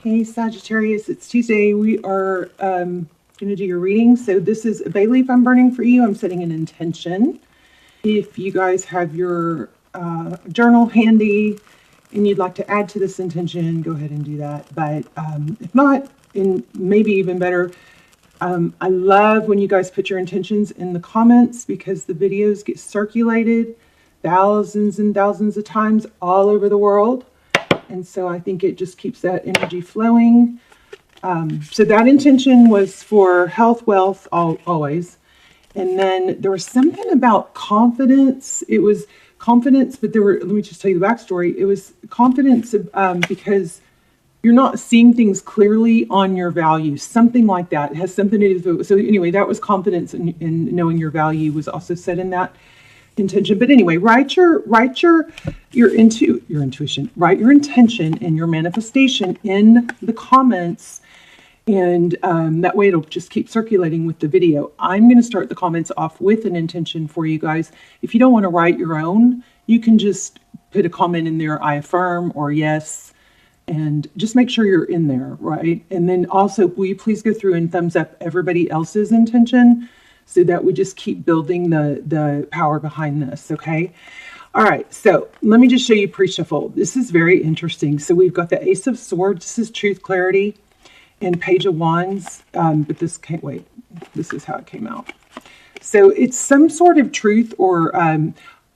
Hey Sagittarius, it's Tuesday. We are going to do your reading. So this is a bay leaf I'm burning for you. I'm setting an intention. If you guys have your journal handy and you'd like to add to this intention, go ahead and do that. But if not, and maybe even better, I love when you guys put your intentions in the comments because the videos get circulated thousands and thousands of times all over the world. And so I think it just keeps that energy flowing. So that intention was for health, wealth, always. And then there was something about confidence. It was confidence, but let me just tell you the backstory. It was confidence because you're not seeing things clearly on your value, something like that. It has something to do with, so anyway, that was confidence in knowing your value was also said in that intention. But anyway, write your intuition, write your intention and your manifestation in the comments, and that way it'll just keep circulating with the video. I'm going to start the comments off with an intention for you guys. If you don't want to write your own, you can just put a comment in there, I affirm or yes, and just make sure you're in there, right? And then also, will you please go through and thumbs up everybody else's intention, so that we just keep building the power behind this, okay? All right, so let me just show you pre-shuffle. This is very interesting. So we've got the Ace of Swords. This is truth, clarity, and Page of Wands. But this can't wait. This is how it came out. So it's some sort of truth or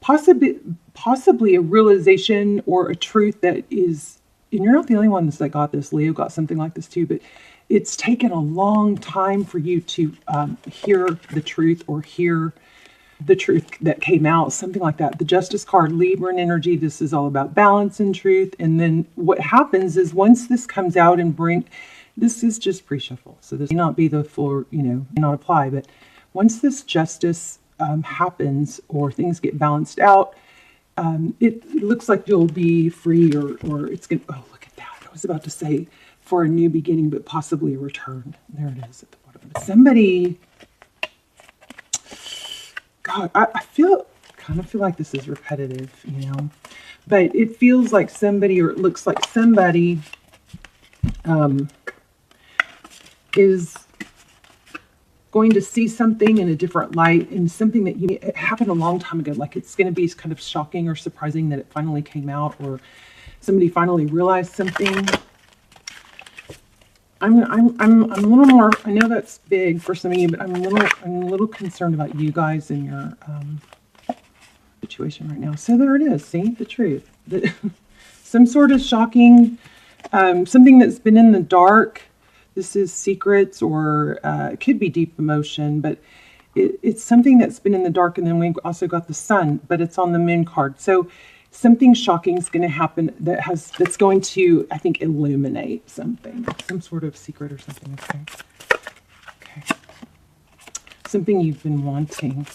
possibly a realization or a truth that is, and you're not the only ones that got this. Leo got something like this too, but it's taken a long time for you to hear the truth or hear the truth that came out, something like that. The Justice card, Libran energy, this is all about balance and truth. And then what happens is once this comes out and this is just pre-shuffle. So this may not be the full, may not apply, but once this justice happens or things get balanced out, it looks like you'll be free or it's going to, oh, look at that. I was about to say, for a new beginning, but possibly a return. There it is at the bottom. Somebody, God, I kind of feel like this is repetitive, but it feels like somebody, or it looks like somebody is going to see something in a different light, and something that it happened a long time ago. Like it's going to be kind of shocking or surprising that it finally came out, or somebody finally realized something. I'm a little more, I know that's big for some of you, but I'm a little concerned about you guys and your situation right now. So there it is. See, the truth. Some sort of shocking, something that's been in the dark. This is secrets, or it could be deep emotion, but it's something that's been in the dark. And then we also got the sun, but it's on the moon card. So something shocking is going to happen that's going to, I think, illuminate something, some sort of secret or something. Okay. Something you've been wanting.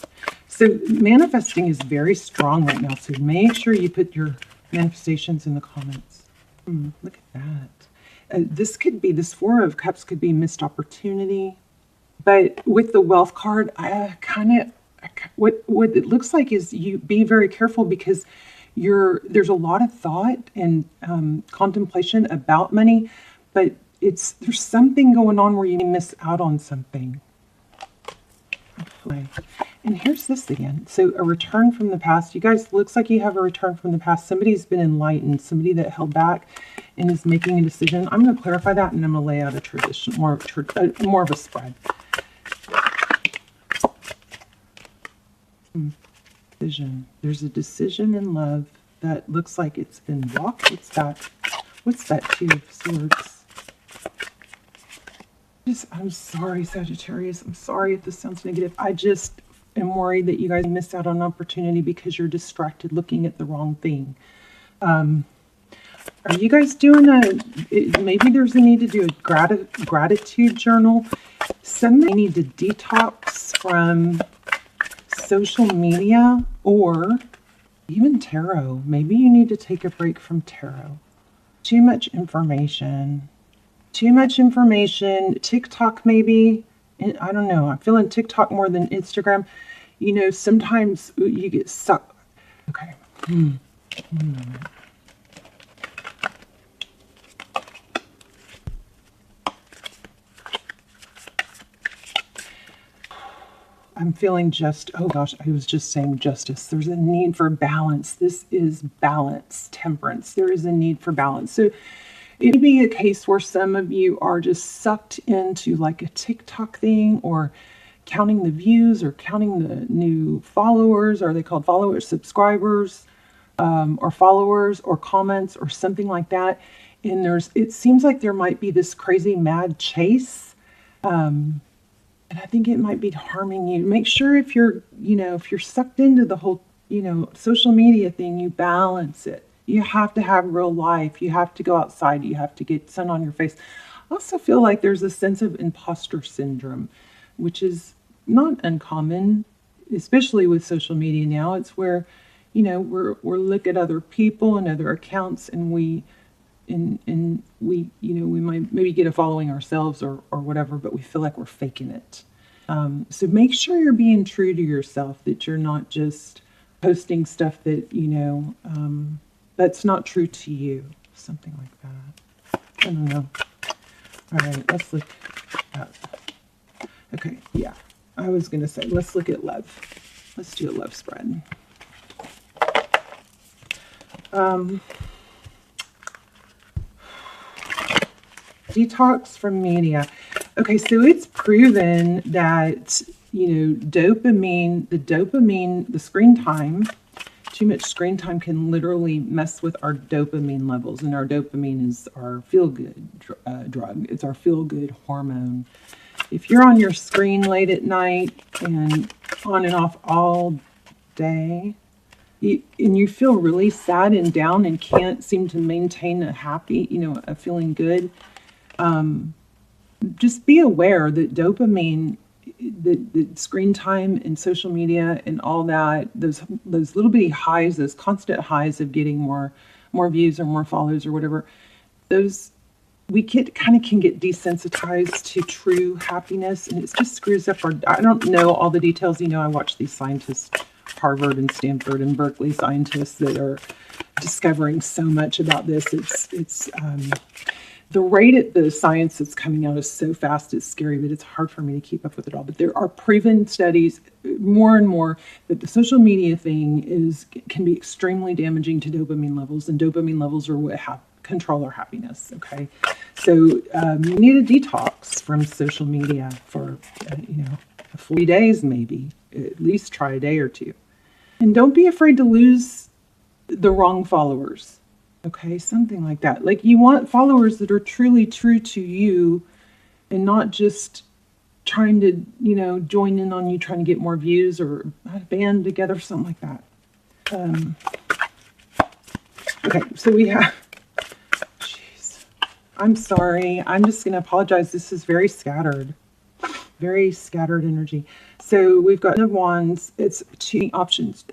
So manifesting is very strong right now. So make sure you put your manifestations in the comments. Look at that. This Four of Cups could be missed opportunity. But with the Wealth card, what it looks like is you be very careful, because there's a lot of thought and contemplation about money, but there's something going on where you may miss out on something. And here's this again. So a return from the past. You guys, looks like you have a return from the past. Somebody's been enlightened, somebody that held back and is making a decision. I'm going to clarify that, and I'm going to lay out a tradition, more of a spread. Decision. There's a decision in love that looks like it's been blocked. What's that Two of Swords? I'm sorry, Sagittarius. I'm sorry if this sounds negative. I just am worried that you guys miss out on an opportunity because you're distracted looking at the wrong thing. Are you guys doing maybe there's a need to do a gratitude journal. Somebody need to detox from social media, or even tarot. Maybe you need to take a break from tarot. Too much information. TikTok maybe. I don't know. I'm feeling TikTok more than Instagram. Sometimes you get sucked. Okay. One moment. I'm feeling just, oh gosh, I was just saying justice. There's a need for balance. This is balance, temperance. There is a need for balance. So it may be a case where some of you are just sucked into like a TikTok thing, or counting the views, or counting the new followers. Are they called followers, subscribers, or followers, or comments, or something like that? And it seems like there might be this crazy mad chase. And I think it might be harming you. Make sure if you're sucked into the whole, social media thing, you balance it. You have to have real life. You have to go outside. You have to get sun on your face. I also feel like there's a sense of imposter syndrome, which is not uncommon, especially with social media now. It's where, we're look at other people and other accounts, and we might maybe get a following ourselves or whatever, but we feel like we're faking it. So make sure you're being true to yourself, that you're not just posting stuff that, that's not true to you. Something like that. I don't know. All right, let's look at, okay, yeah. I was going to say, let's look at love. Let's do a love spread. Detox from media. Okay, so it's proven that, dopamine, the screen time, too much screen time can literally mess with our dopamine levels. And our dopamine is our feel-good drug. It's our feel-good hormone. If you're on your screen late at night and on and off all day, and you feel really sad and down and can't seem to maintain a feeling good, just be aware that dopamine, the screen time and social media and all that, those little bitty highs, those constant highs of getting more views or more follows or whatever, we can get desensitized to true happiness, and it just screws up I don't know all the details. I watch these scientists, Harvard and Stanford and Berkeley scientists, that are discovering so much about this. It's the rate at the science that's coming out is so fast, it's scary, but it's hard for me to keep up with it all. But there are proven studies more and more that the social media thing can be extremely damaging to dopamine levels, and dopamine levels are what control our happiness. Okay, so you need a detox from social media for 40 days, maybe at least try a day or two, and don't be afraid to lose the wrong followers. Okay, something like that. Like, you want followers that are truly true to you, and not just trying to join in on you, trying to get more views or band together, something like that. Okay, so we have. I'm sorry. I'm just going to apologize. This is very scattered energy. So we've got the wands. It's two options.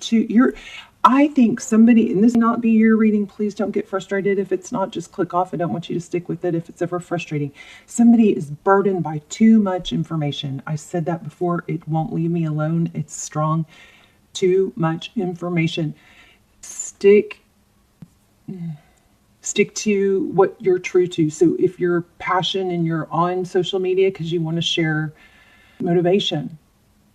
I think somebody, and this may not be your reading, please don't get frustrated if it's not. Just click off. I don't want you to stick with it if it's ever frustrating. Somebody is burdened by too much information. I said that before. It won't leave me alone. It's strong. Too much information. Stick to what you're true to. So if you're passionate and you're on social media because you want to share motivation,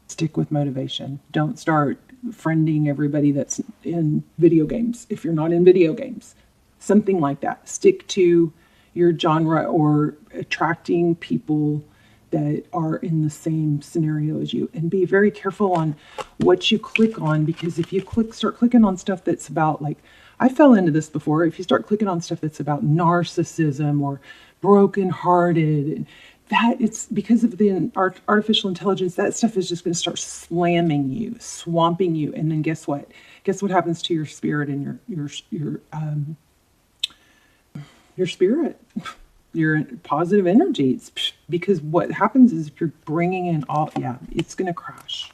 stick with motivation. Don't start friending everybody that's in video games if you're not in video games. Something like that. Stick to your genre, or attracting people that are in the same scenario as you. And be very careful on what you click on, because if you start clicking on stuff that's about, like, I fell into this before. If you start clicking on stuff that's about narcissism or brokenhearted, that it's because of the artificial intelligence, that stuff is just going to start slamming you, swamping you. And then guess what? Guess what happens to your spirit and your spirit, your positive energy? It's because what happens is if you're bringing in it's going to crash.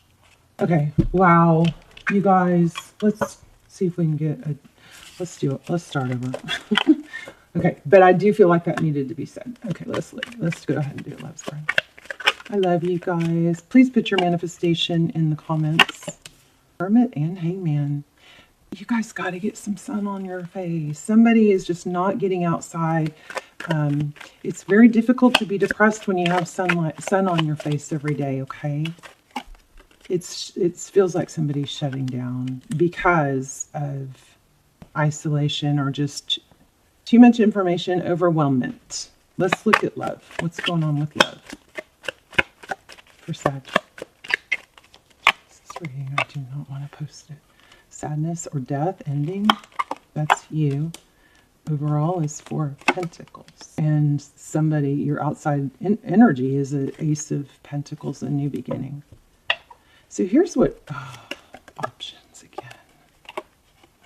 Okay. Wow. You guys, let's see if we can get let's do it. Let's start over. Okay, but I do feel like that needed to be said. Okay, let's go ahead and do a love spread. I love you guys. Please put your manifestation in the comments. Hermit and Hangman. You guys got to get some sun on your face. Somebody is just not getting outside. It's very difficult to be depressed when you have sun on your face every day, okay? it feels like somebody's shutting down because of isolation or just too much information, overwhelmment. Let's look at love. What's going on with love for Sag? This is reading. I do not want to post it. Sadness or death, ending. That's you. Overall is 4 of Pentacles. And somebody, your outside energy is an Ace of Pentacles, a new beginning. So here's what, options again.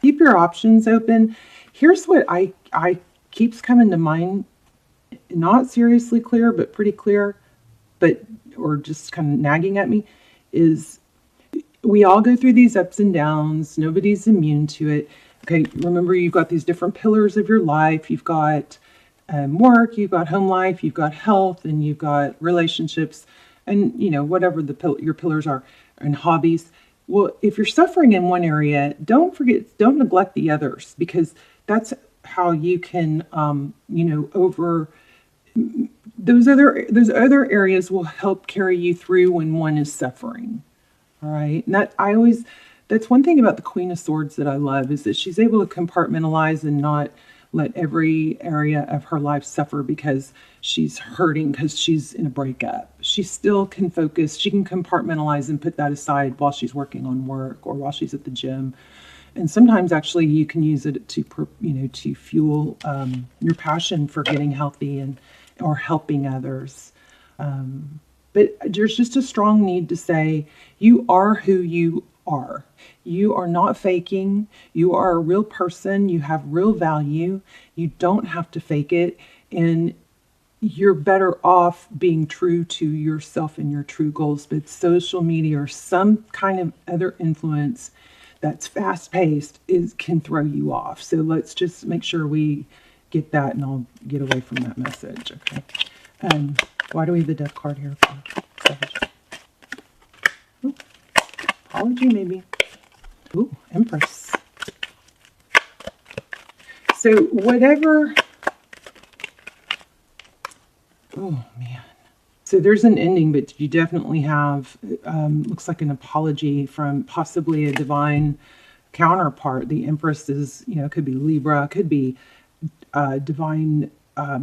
Keep your options open. Here's what I keeps coming to mind, not seriously clear, but pretty clear, or just kind of nagging at me, is we all go through these ups and downs. Nobody's immune to it. Okay, remember, you've got these different pillars of your life. You've got work, you've got home life, you've got health, and you've got relationships, and whatever your pillars are, and hobbies. Well, if you're suffering in one area, don't neglect the others, because that's how you can, over those other areas will help carry you through when one is suffering. All right, and that's one thing about the Queen of Swords that I love, is that she's able to compartmentalize and not let every area of her life suffer because she's hurting, because she's in a breakup. She still can focus. She can compartmentalize and put that aside while she's working on work or while she's at the gym. And sometimes actually you can use it to fuel your passion for getting healthy or helping others. But there's just a strong need to say, you are who you are. You are not faking. You are a real person. You have real value. You don't have to fake it. And you're better off being true to yourself and your true goals. But social media or some kind of other influence that's fast-paced can throw you off. So let's just make sure we get that, and I'll get away from that message, okay? Why do we have the Death card here for Savage? Apology, maybe. Ooh, Empress. So whatever. Oh, man. So there's an ending, but you definitely have, looks like an apology from possibly a divine counterpart. The Empress is, could be Libra, could be a divine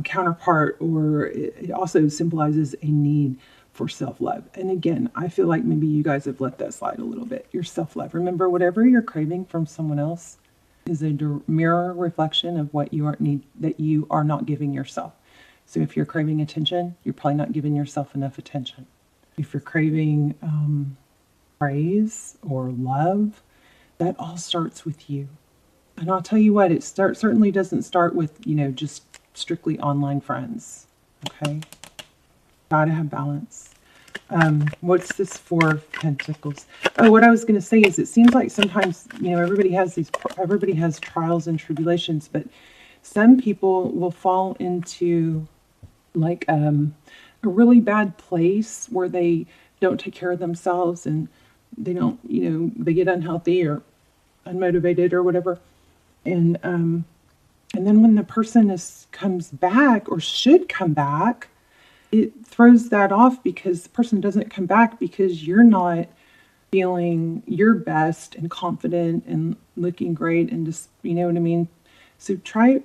counterpart, or it also symbolizes a need for self-love. And again, I feel like maybe you guys have let that slide a little bit. Your self-love. Remember, whatever you're craving from someone else is a mirror reflection of what that you are not giving yourself. So if you're craving attention, you're probably not giving yourself enough attention. If you're craving praise or love, that all starts with you. And I'll tell you what, it certainly doesn't start with, just strictly online friends. Okay? Gotta have balance. What's this 4 of Pentacles? Oh, what I was going to say is, it seems like sometimes, everybody has trials and tribulations, but some people will fall into like a really bad place where they don't take care of themselves, and they don't, they get unhealthy or unmotivated or whatever. And then when the person comes back, or should come back, it throws that off, because the person doesn't come back because you're not feeling your best and confident and looking great, and just, you know what I mean? So try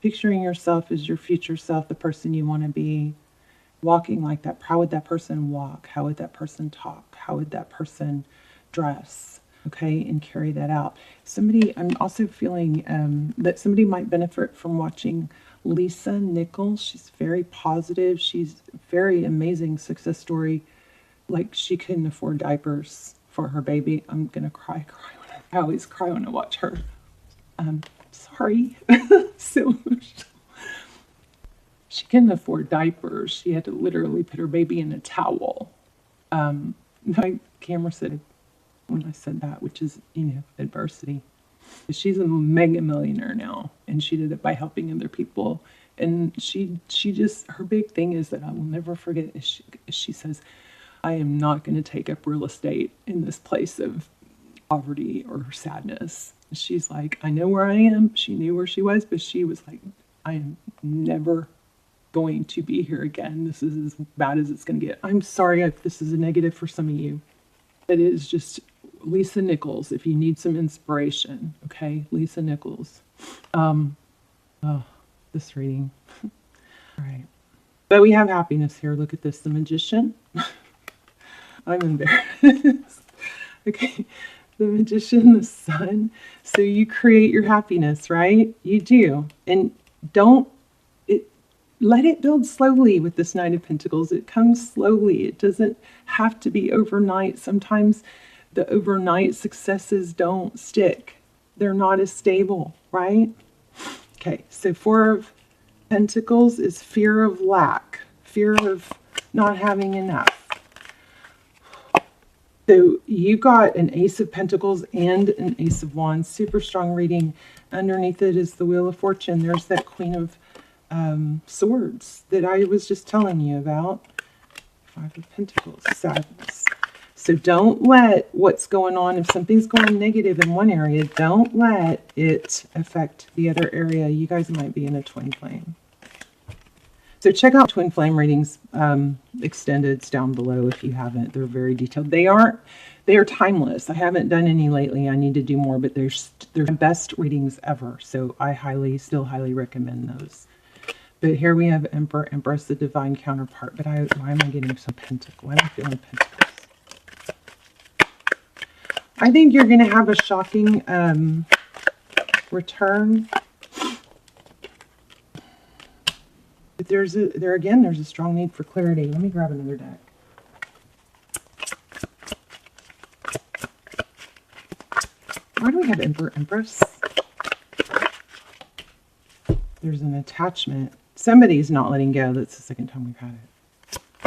picturing yourself as your future self, the person you want to be, walking like that. How would that person walk? How would that person talk? How would that person dress? Okay, and carry that out. I'm also feeling that somebody might benefit from watching Lisa Nichols. She's very positive. She's a very amazing success story. Like, she couldn't afford diapers for her baby. I'm gonna cry. I always cry when I watch her. Sorry. So she couldn't afford diapers. She had to literally put her baby in a towel. My camera said when I said that, which is, adversity. She's a mega millionaire now, and she did it by helping other people. And she just, her big thing is that I will never forget is she says, I am not going to take up real estate in this place of poverty or sadness. She's like, I know where I am. She knew where she was, but she was like, I am never going to be here again. This is as bad as it's going to get. I'm sorry if this is a negative for some of you. It is just Lisa Nichols, if you need some inspiration, okay? Lisa Nichols. Oh, this reading. All right. But we have happiness here. Look at this. The Magician. I'm embarrassed. Okay. The Magician, the Sun. So you create your happiness, right? You do. And let it build slowly with this Knight of Pentacles. It comes slowly. It doesn't have to be overnight. Sometimes the overnight successes don't stick. They're not as stable, right? Okay, so Four of Pentacles is fear of lack, fear of not having enough. So you got an Ace of Pentacles and an Ace of Wands, super strong reading. Underneath it is the Wheel of Fortune. There's that Queen of Swords that I was just telling you about. Five of Pentacles, sadness. So don't let what's going on, if something's going negative in one area, don't let it affect the other area. You guys might be in a twin flame. So check out twin flame readings, extendeds down below if you haven't. They're very detailed. They are timeless. I haven't done any lately. I need to do more, but they're the best readings ever. So I still highly recommend those. But here we have Emperor, Empress, the divine counterpart. But why am I getting some pentacle? Why am I feeling pentacles? I think you're going to have a shocking return. But there's a strong need for clarity. Let me grab another deck. Why do we have Emperor, Empress? There's an attachment. Somebody's not letting go. That's the second time we've had it.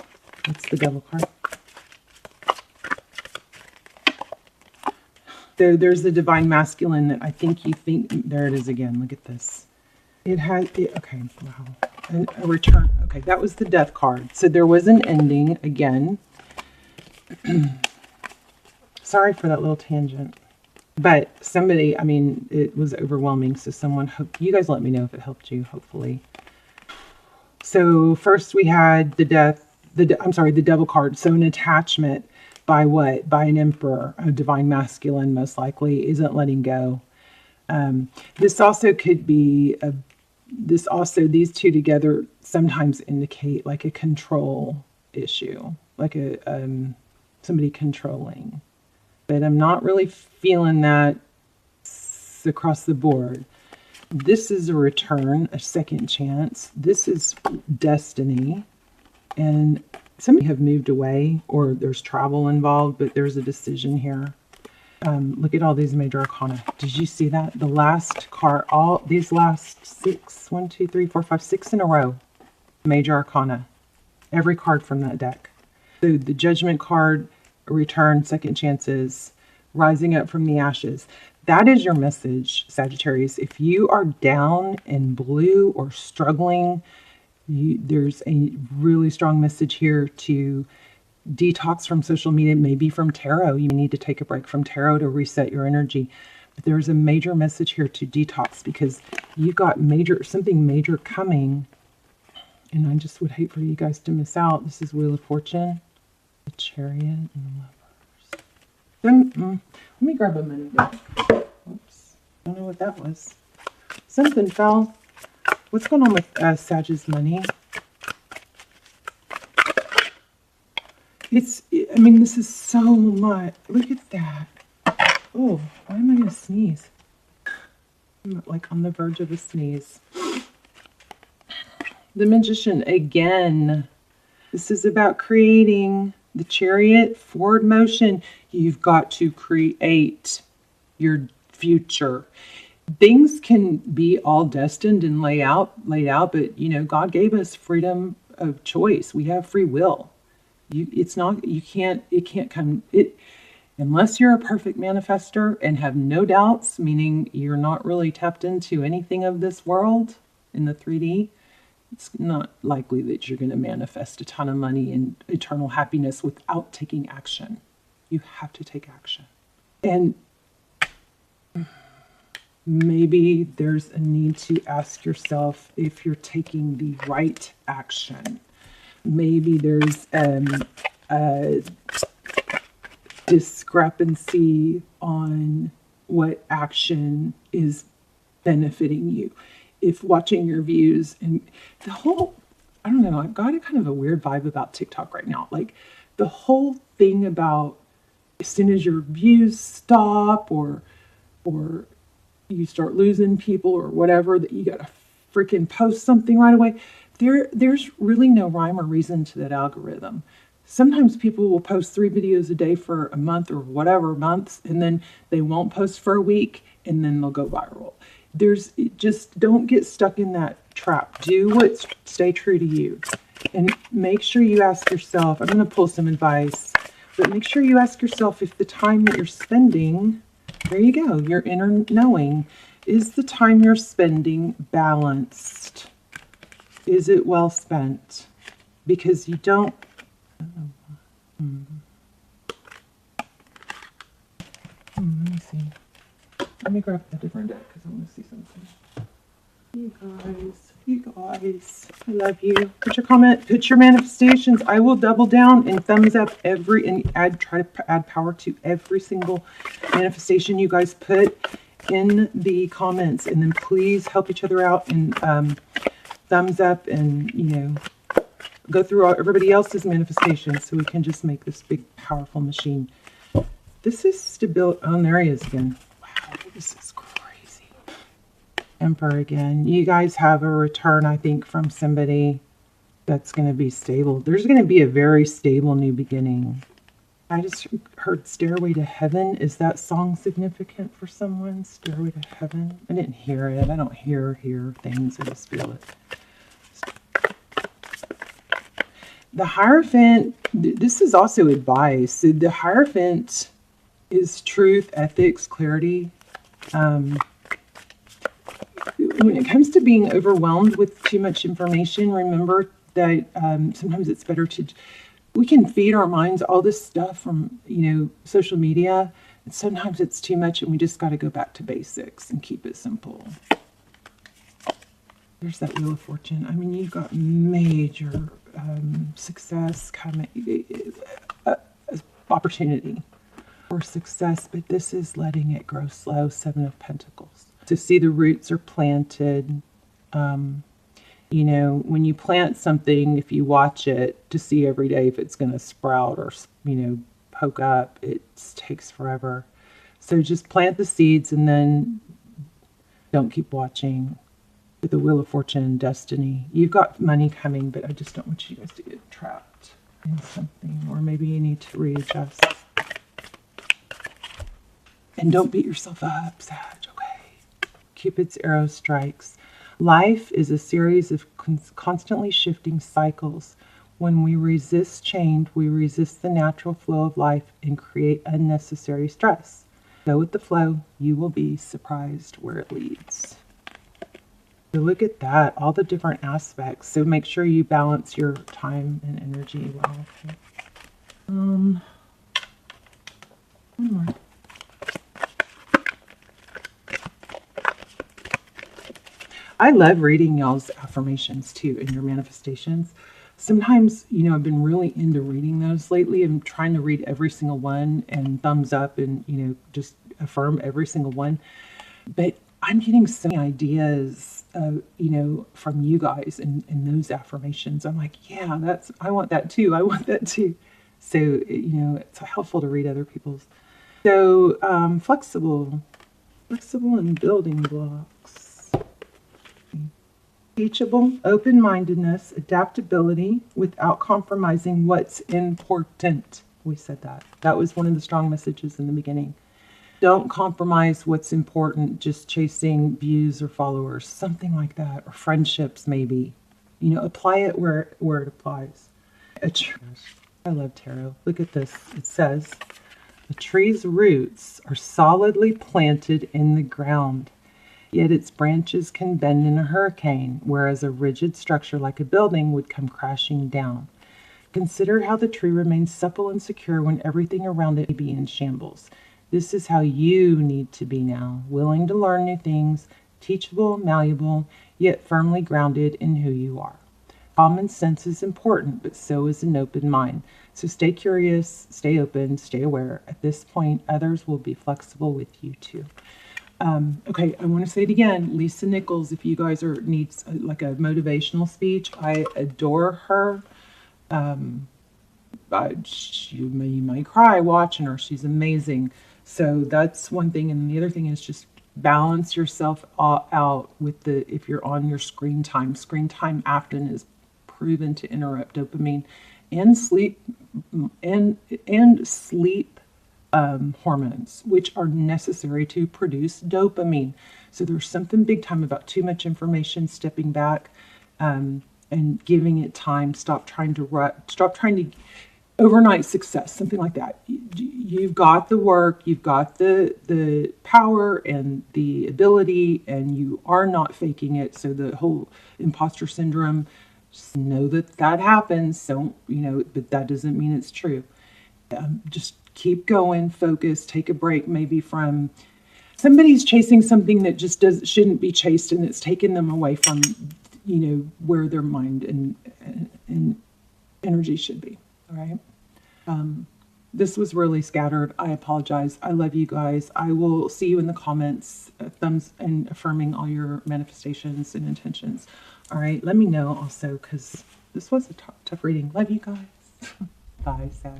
That's the Devil card. There's the divine masculine that I think you think. There it is again. Look at this. Okay, wow. A return. Okay, that was the Death card. So there was an ending again. Sorry for that little tangent. But somebody, I mean, it was overwhelming. So you guys let me know if it helped you, hopefully. So first we had the Devil card. So an attachment by what? By an emperor, a divine masculine, most likely, isn't letting go. This also could be these two together sometimes indicate like a control issue, like somebody controlling. But I'm not really feeling that across the board. This is a return, a second chance. This is destiny. And somebody have moved away or there's travel involved, but there's a decision here. Look at all these major arcana. Did you see that? The last card, all these last 6, 1, 2, 3, 4, 5, 6 in a row. Major arcana. Every card from that deck. So the Judgment card, return, second chances, rising up from the ashes. That is your message, Sagittarius. If you are down in blue or struggling, there's a really strong message here to detox from social media, maybe from tarot. You need to take a break from tarot to reset your energy. But there's a major message here to detox because you've got something major coming. And I just would hate for you guys to miss out. This is Wheel of Fortune, the Chariot, and the Lovers. Let me grab a money deck. Oops. I don't know what that was. Something fell. What's going on with Sag's money? I mean, this is so much. Look at that. Oh, why am I going to sneeze? I'm like on the verge of a sneeze. The Magician again. This is about creating the Chariot, forward motion. You've got to create your future. Things can be all destined and laid out, but God gave us freedom of choice. We have free will. It can't come unless you're a perfect manifester and have no doubts, meaning you're not really tapped into anything of this world in the 3D. It's not likely that you're going to manifest a ton of money and eternal happiness without taking action. You have to take action. And maybe there's a need to ask yourself if you're taking the right action. Maybe there's a discrepancy on what action is benefiting you. If watching your views and the whole, I don't know, I've got a kind of a weird vibe about TikTok right now. Like the whole thing about as soon as your views stop or you start losing people or whatever, that you got to freaking post something right away. There's really no rhyme or reason to that algorithm. Sometimes people will post 3 videos a day for a month or whatever months, and then they won't post for a week, and then they'll go viral. Just don't get stuck in that trap. Do what's stay true to you, and make sure you ask yourself. I'm going to pull some advice, but make sure you ask yourself if the time that you're spending. There you go. Your inner knowing. Is the time you're spending balanced? Is it well spent? Because you don't. Let me see. Let me grab a different deck because I want to see something. You guys, I love you. Put your comment, put your manifestations. I will double down and thumbs up try to add power to every single manifestation you guys put in the comments, and then please help each other out and thumbs up, and go through everybody else's manifestations so we can just make this big powerful machine. This is stability. Oh, there he is again. Wow, this is crazy. Emperor again. You guys have a return, I think, from somebody that's going to be stable. There's going to be a very stable new beginning. I just heard Stairway to Heaven. Is that song significant for someone? Stairway to Heaven? I didn't hear it. I don't hear things. I just feel it. The Hierophant, this is also advice. The Hierophant is truth, ethics, clarity. When it comes to being overwhelmed with too much information, remember that sometimes it's better we can feed our minds all this stuff from, social media. And sometimes it's too much and we just got to go back to basics and keep it simple. There's that Wheel of Fortune. I mean, you've got major success coming, opportunity for success, but this is letting it grow slow. 7 of Pentacles. To see the roots are planted. When you plant something, if you watch it to see every day if it's going to sprout or, poke up, it takes forever. So just plant the seeds and then don't keep watching. With the Wheel of Fortune and Destiny, you've got money coming, but I just don't want you guys to get trapped in something, or maybe you need to readjust. And don't beat yourself up, Sag, okay? Cupid's arrow strikes. Life is a series of constantly shifting cycles. When we resist change, we resist the natural flow of life and create unnecessary stress. Go with the flow. You will be surprised where it leads. So look at that, all the different aspects. So make sure you balance your time and energy well. Okay. One more. I love reading y'all's affirmations too in your manifestations. Sometimes, I've been really into reading those lately. I'm trying to read every single one and thumbs up and, just affirm every single one. But I'm getting so many ideas, from you guys in those affirmations. I'm like, yeah, I want that too. I want that too. So, it's helpful to read other people's. So, flexible and building blocks. Teachable, open-mindedness, adaptability without compromising what's important. We said that. That was one of the strong messages in the beginning. Don't compromise what's important, just chasing views or followers, something like that, or friendships maybe. Apply it where it applies. I love tarot. Look at this. It says, the tree's roots are solidly planted in the ground, yet its branches can bend in a hurricane, whereas a rigid structure like a building would come crashing down. Consider how the tree remains supple and secure when everything around it may be in shambles. This is how you need to be now, willing to learn new things, teachable, malleable, yet firmly grounded in who you are. Common sense is important, but so is an open mind. So stay curious, stay open, stay aware. At this point, others will be flexible with you too. Okay, I want to say it again. Lisa Nichols, if you guys needs like a motivational speech, I adore her. You might cry watching her. She's amazing. So that's one thing. And the other thing is just balance yourself out with if you're on your screen time. Screen time often is proven to interrupt dopamine and sleep hormones, which are necessary to produce dopamine. So there's something big time about too much information, stepping back, and giving it time. Stop trying to overnight success, something like that. You've got the work, you've got the power and the ability, and you are not faking it. So the whole imposter syndrome, just know that happens. So, but that doesn't mean it's true. Just keep going, focus, take a break, maybe from somebody's chasing something that just shouldn't be chased, and it's taking them away from, where their mind and energy should be. All right. This was really scattered. I apologize. I love you guys. I will see you in the comments, thumbs and affirming all your manifestations and intentions. All right. Let me know also, because this was a tough reading. Love you guys. Bye, Sad.